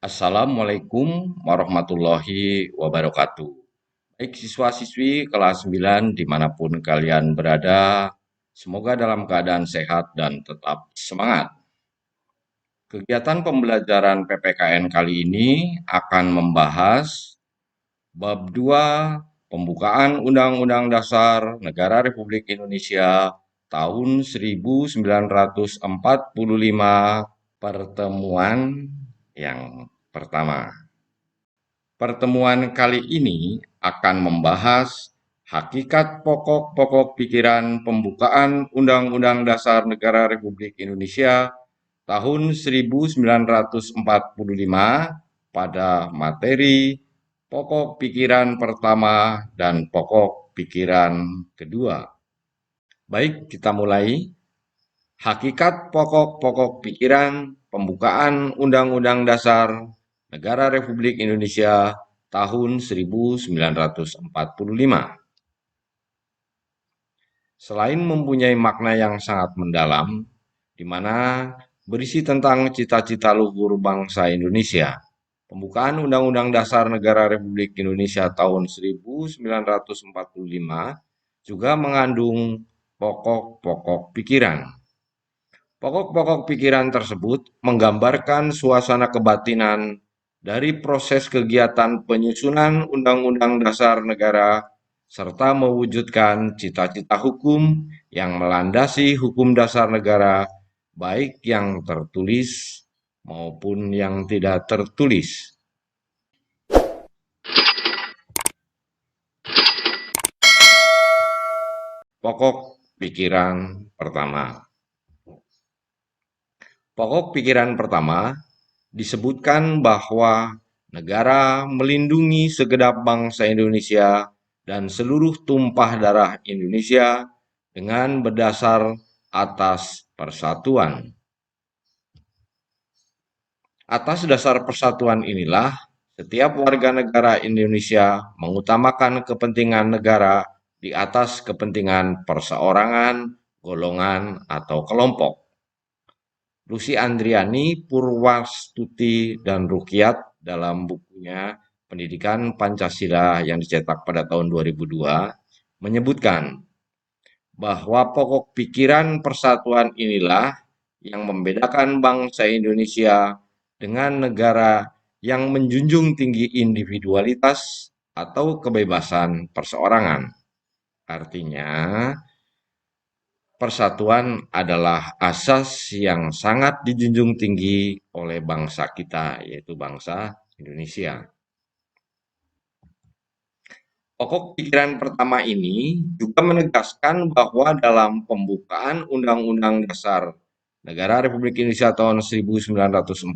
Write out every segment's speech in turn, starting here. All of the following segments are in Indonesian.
Assalamualaikum warahmatullahi wabarakatuh. Baik siswa-siswi kelas 9 dimanapun kalian berada, semoga dalam keadaan sehat dan tetap semangat. Kegiatan pembelajaran PPKN kali ini akan membahas Bab 2 Pembukaan Undang-Undang Dasar Negara Republik Indonesia tahun 1945 pertemuan yang pertama. Pertemuan kali ini akan membahas hakikat pokok-pokok pikiran pembukaan Undang-Undang Dasar Negara Republik Indonesia tahun 1945 pada materi pokok pikiran pertama dan pokok pikiran kedua. Baik, kita mulai. Hakikat pokok-pokok pikiran pembukaan Undang-Undang Dasar Negara Republik Indonesia tahun 1945. Selain mempunyai makna yang sangat mendalam, di mana berisi tentang cita-cita luhur bangsa Indonesia, pembukaan Undang-Undang Dasar Negara Republik Indonesia tahun 1945 juga mengandung pokok-pokok pikiran. Pokok-pokok pikiran tersebut menggambarkan suasana kebatinan dari proses kegiatan penyusunan Undang-Undang Dasar Negara serta mewujudkan cita-cita hukum yang melandasi hukum dasar negara, baik yang tertulis maupun yang tidak tertulis. Pokok pikiran pertama. Pokok pikiran pertama disebutkan bahwa negara melindungi segenap bangsa Indonesia dan seluruh tumpah darah Indonesia dengan berdasar atas persatuan. Atas dasar persatuan inilah, setiap warga negara Indonesia mengutamakan kepentingan negara di atas kepentingan perseorangan, golongan, atau kelompok. Lucy Andriani, Purwastuti, dan Rukyat dalam bukunya Pendidikan Pancasila yang dicetak pada tahun 2002 menyebutkan bahwa pokok pikiran persatuan inilah yang membedakan bangsa Indonesia dengan negara yang menjunjung tinggi individualitas atau kebebasan perseorangan. Artinya, persatuan adalah asas yang sangat dijunjung tinggi oleh bangsa kita, yaitu bangsa Indonesia. Pokok pikiran pertama ini juga menegaskan bahwa dalam pembukaan Undang-Undang Dasar Negara Republik Indonesia tahun 1945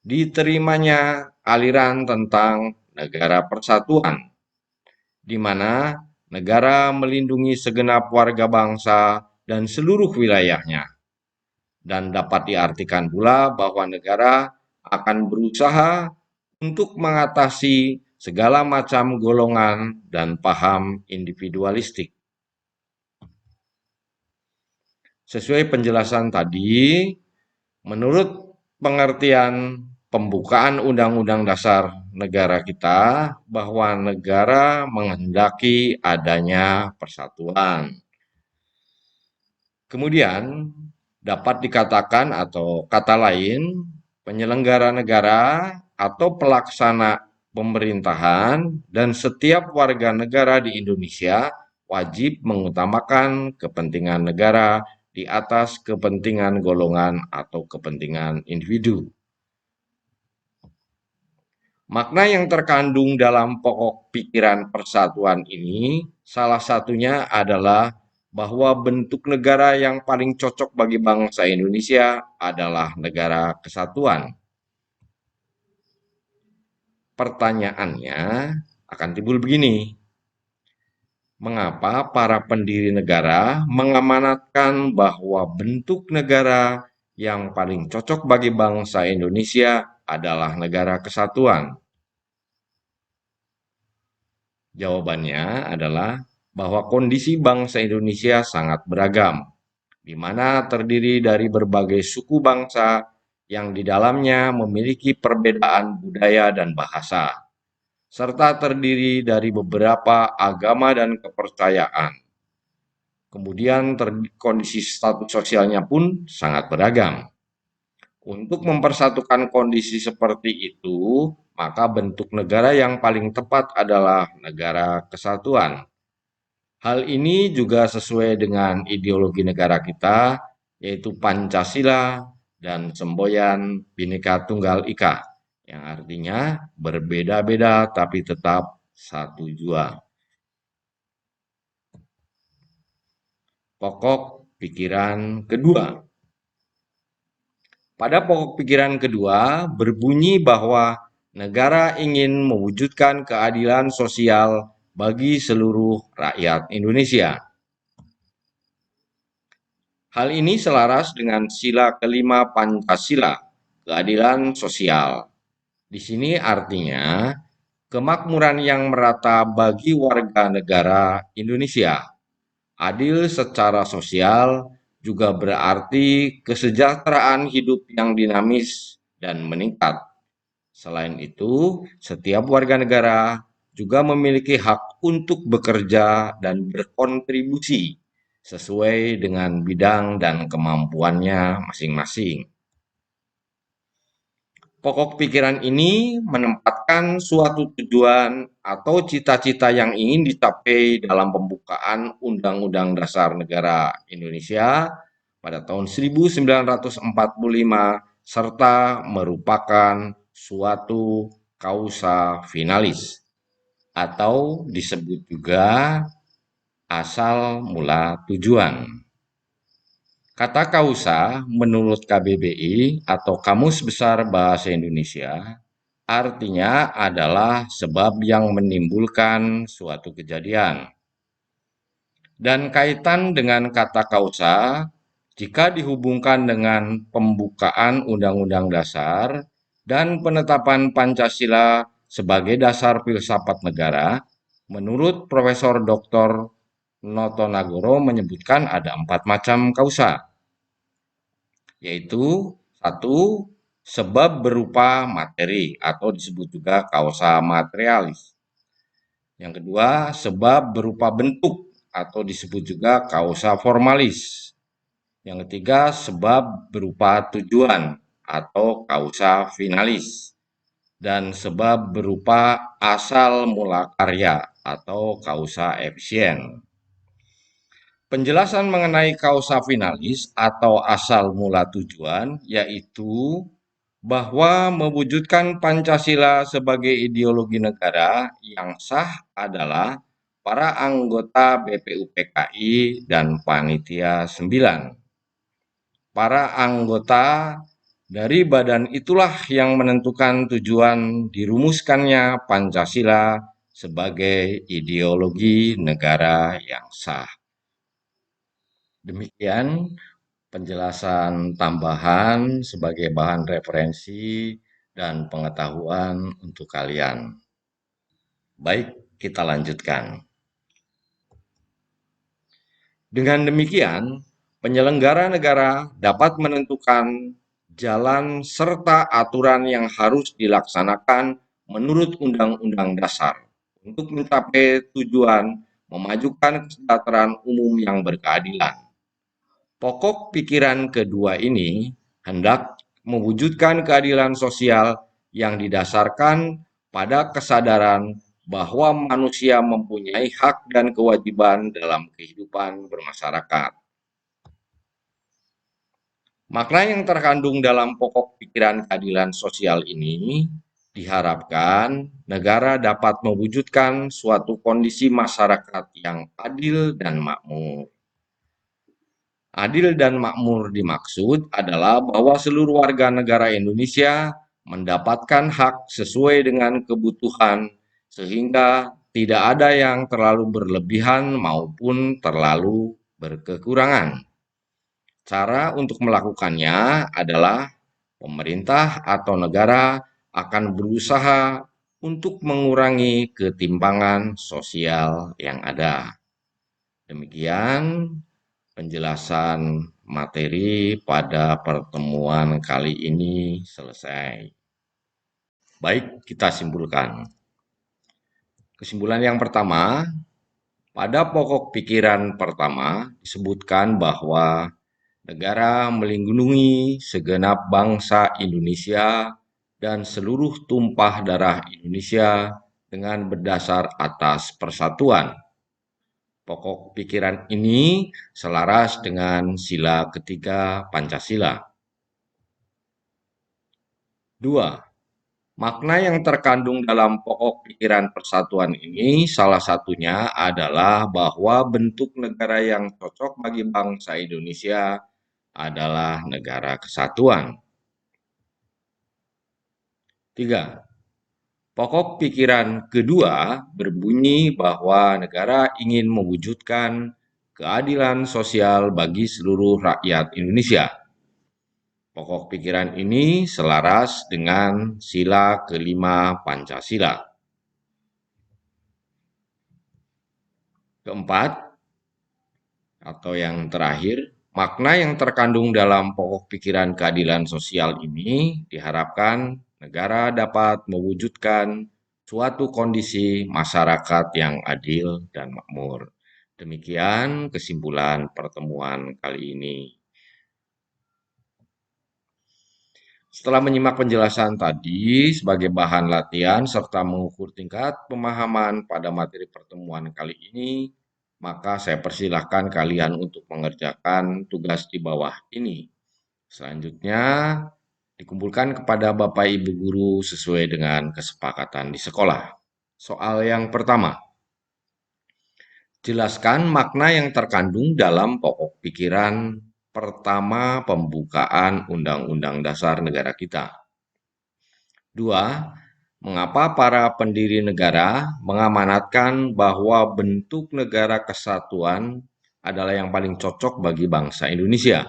diterimanya aliran tentang negara persatuan, di mana negara melindungi segenap warga bangsa dan seluruh wilayahnya. Dan dapat diartikan pula bahwa negara akan berusaha untuk mengatasi segala macam golongan dan paham individualistik. Sesuai penjelasan tadi, menurut pengertian pembukaan Undang-Undang Dasar negara kita, bahwa negara menghendaki adanya persatuan. Kemudian, dapat dikatakan atau kata lain, penyelenggara negara atau pelaksana pemerintahan dan setiap warga negara di Indonesia wajib mengutamakan kepentingan negara di atas kepentingan golongan atau kepentingan individu. Makna yang terkandung dalam pokok pikiran persatuan ini salah satunya adalah bahwa bentuk negara yang paling cocok bagi bangsa Indonesia adalah negara kesatuan. Pertanyaannya akan timbul begini, mengapa para pendiri negara mengamanatkan bahwa bentuk negara yang paling cocok bagi bangsa Indonesia adalah negara kesatuan? Jawabannya adalah bahwa kondisi bangsa Indonesia sangat beragam, di mana terdiri dari berbagai suku bangsa yang di dalamnya memiliki perbedaan budaya dan bahasa, serta terdiri dari beberapa agama dan kepercayaan. Kemudian kondisi status sosialnya pun sangat beragam. Untuk mempersatukan kondisi seperti itu, maka bentuk negara yang paling tepat adalah negara kesatuan. Hal ini juga sesuai dengan ideologi negara kita, yaitu Pancasila dan semboyan Bhinneka Tunggal Ika, yang artinya berbeda-beda tapi tetap satu jua. Pokok pikiran kedua. Pada pokok pikiran kedua berbunyi bahwa negara ingin mewujudkan keadilan sosial bagi seluruh rakyat Indonesia. Hal ini selaras dengan sila kelima Pancasila, keadilan sosial. Di sini artinya kemakmuran yang merata bagi warga negara Indonesia. Adil secara sosial juga berarti kesejahteraan hidup yang dinamis dan meningkat. Selain itu, setiap warga negara juga memiliki hak untuk bekerja dan berkontribusi sesuai dengan bidang dan kemampuannya masing-masing. Pokok pikiran ini menempatkan suatu tujuan atau cita-cita yang ingin dicapai dalam pembukaan Undang-Undang Dasar Negara Indonesia pada tahun 1945 serta merupakan suatu causa finalis atau disebut juga asal mula tujuan. Kata kausa menurut KBBI atau Kamus Besar Bahasa Indonesia artinya adalah sebab yang menimbulkan suatu kejadian. Dan kaitan dengan kata kausa, jika dihubungkan dengan pembukaan Undang-Undang Dasar dan penetapan Pancasila sebagai dasar filsafat negara, menurut Profesor Dr. Noto Nagoro menyebutkan ada 4 macam kausa, yaitu 1. Sebab berupa materi atau disebut juga kausa materialis. Yang kedua, sebab berupa bentuk atau disebut juga kausa formalis. Yang ketiga, sebab berupa tujuan atau kausa finalis. Dan sebab berupa asal mula karya atau kausa efisien. Penjelasan mengenai kausa finalis atau asal mula tujuan yaitu bahwa mewujudkan Pancasila sebagai ideologi negara yang sah adalah para anggota BPUPKI dan Panitia 9. Para anggota dari badan itulah yang menentukan tujuan dirumuskannya Pancasila sebagai ideologi negara yang sah. Demikian penjelasan tambahan sebagai bahan referensi dan pengetahuan untuk kalian. Baik, kita lanjutkan. Dengan demikian, penyelenggara negara dapat menentukan jalan serta aturan yang harus dilaksanakan menurut Undang-Undang Dasar untuk mencapai tujuan memajukan kesejahteraan umum yang berkeadilan. Pokok pikiran kedua ini hendak mewujudkan keadilan sosial yang didasarkan pada kesadaran bahwa manusia mempunyai hak dan kewajiban dalam kehidupan bermasyarakat. Makna yang terkandung dalam pokok pikiran keadilan sosial ini diharapkan negara dapat mewujudkan suatu kondisi masyarakat yang adil dan makmur. Adil dan makmur dimaksud adalah bahwa seluruh warga negara Indonesia mendapatkan hak sesuai dengan kebutuhan sehingga tidak ada yang terlalu berlebihan maupun terlalu berkekurangan. Cara untuk melakukannya adalah pemerintah atau negara akan berusaha untuk mengurangi ketimpangan sosial yang ada. Demikian penjelasan materi pada pertemuan kali ini selesai. Baik, kita simpulkan. Kesimpulan yang pertama, pada pokok pikiran pertama disebutkan bahwa negara melindungi segenap bangsa Indonesia dan seluruh tumpah darah Indonesia dengan berdasar atas persatuan. Pokok pikiran ini selaras dengan sila ketiga Pancasila. 2. Makna yang terkandung dalam pokok pikiran persatuan ini salah satunya adalah bahwa bentuk negara yang cocok bagi bangsa Indonesia adalah negara kesatuan. 3. Pokok pikiran kedua berbunyi bahwa negara ingin mewujudkan keadilan sosial bagi seluruh rakyat Indonesia. Pokok pikiran ini selaras dengan sila kelima Pancasila. Keempat, atau yang terakhir, makna yang terkandung dalam pokok pikiran keadilan sosial ini diharapkan negara dapat mewujudkan suatu kondisi masyarakat yang adil dan makmur. Demikian kesimpulan pertemuan kali ini. Setelah menyimak penjelasan tadi sebagai bahan latihan serta mengukur tingkat pemahaman pada materi pertemuan kali ini, maka saya persilahkan kalian untuk mengerjakan tugas di bawah ini. Selanjutnya, dikumpulkan kepada Bapak Ibu Guru sesuai dengan kesepakatan di sekolah. Soal yang pertama, jelaskan makna yang terkandung dalam pokok pikiran pertama pembukaan Undang-Undang Dasar Negara kita. 2. Mengapa para pendiri negara mengamanatkan bahwa bentuk negara kesatuan adalah yang paling cocok bagi bangsa Indonesia?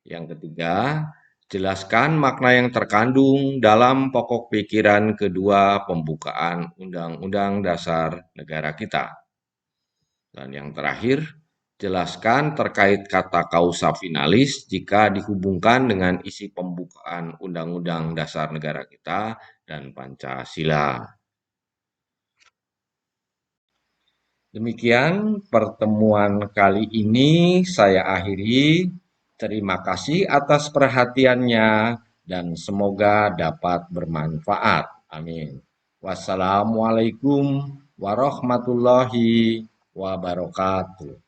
Yang ketiga, jelaskan makna yang terkandung dalam pokok pikiran kedua pembukaan Undang-Undang Dasar Negara kita. Dan yang terakhir, jelaskan terkait kata kausa finalis jika dihubungkan dengan isi pembukaan Undang-Undang Dasar Negara kita dan Pancasila. Demikian pertemuan kali ini saya akhiri. Terima kasih atas perhatiannya dan semoga dapat bermanfaat. Amin. Wassalamualaikum warahmatullahi wabarakatuh.